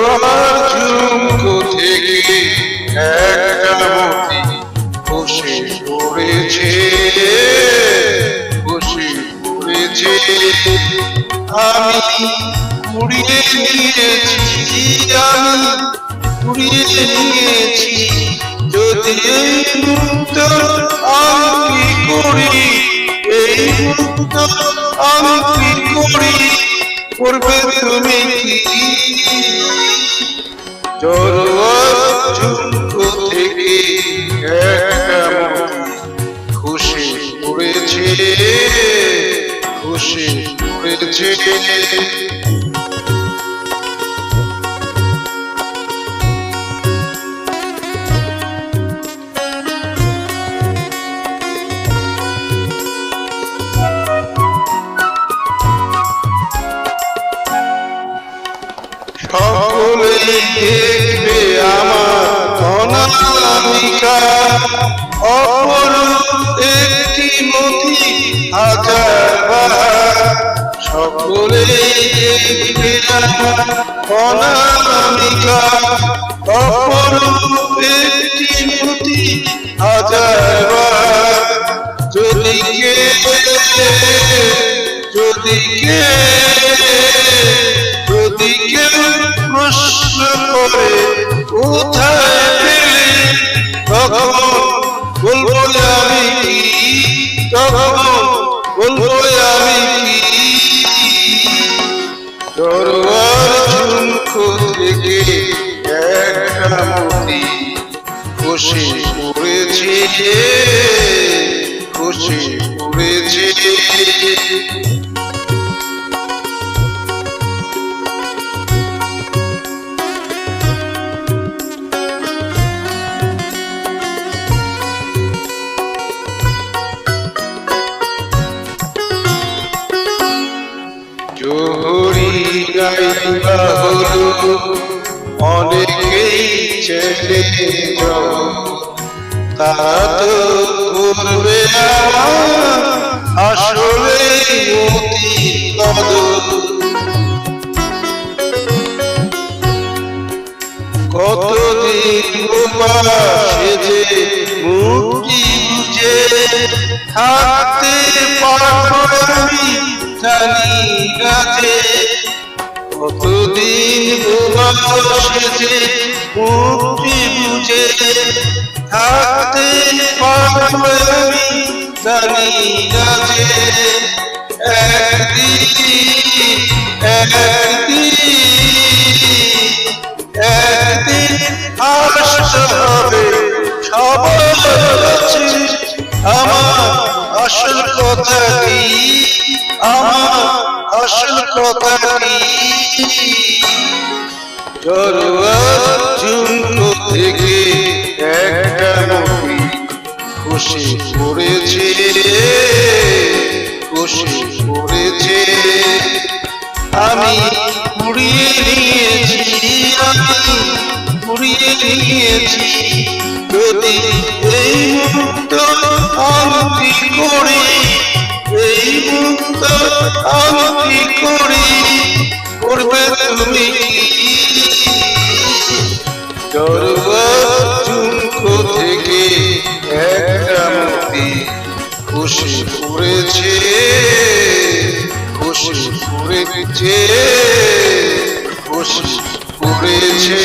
জড়োয়ার ঝুমকো থেকে একটা মতি বসে পড়েছে, বসে পড়েছে। আমি কুড়িয়ে নিয়েছি, আমি কুড়িয়ে নিয়েছি। যদি এই মুহূর্ত আমি কি করি, এই মুহূর্ত আমি কি করি, করবে তুমি কি? জড়োয়ার ঝুমকো থেকে একটা খুশি পড়েছে, খুশি পড়েছে। সকলেই দেখবে আমার অনামিকা, অপরূপ একটি মতি হাজার বার। সকলেই দেখবে আমার অনামিকা, অপরূপ একটি মতি হাজার বার। যদি কেউ প্রশ্ন করে কোথায় পেলে, তখন বলবো আমি কি, তখন বলবো আমি কি? জড়োয়ার ঝুমকো থেকে একটা মতি খুশি পড়েছে, খুশি পড়েছে। জোহরি গাইবা হলো অনেকেই ছেড়ে যাও, তা তো করবে আমার আসলে মতি কদর। কতদিন সেজে মুক্তি বুঝে থাকতে পারবো আমি জানি গাছে। কতদিন সেজে মুক্তি বুঝে থাকতে পারবো আমি জানি গাছে। একদিন আসতে হবে সবার কাছে আমার আসল কথা কি, আমার আসল কথা কি? জড়োয়ার ঝুমকো থেকে একটা মতি খুশি পড়েছে, খুশি পড়েছে। আমি কুড়িয়ে নিয়েছি, আমি কুড়িয়ে নিয়েছি। যদি এই মুহূর্ত আমি কি করি, এই মুহূর্ত আমি কি করি, করবে তুমি কি? জড়োয়ার ঝুমকো থেকে একটা মতি খুশি পড়েছে, খুশি পড়েছে, খুশি পড়েছে।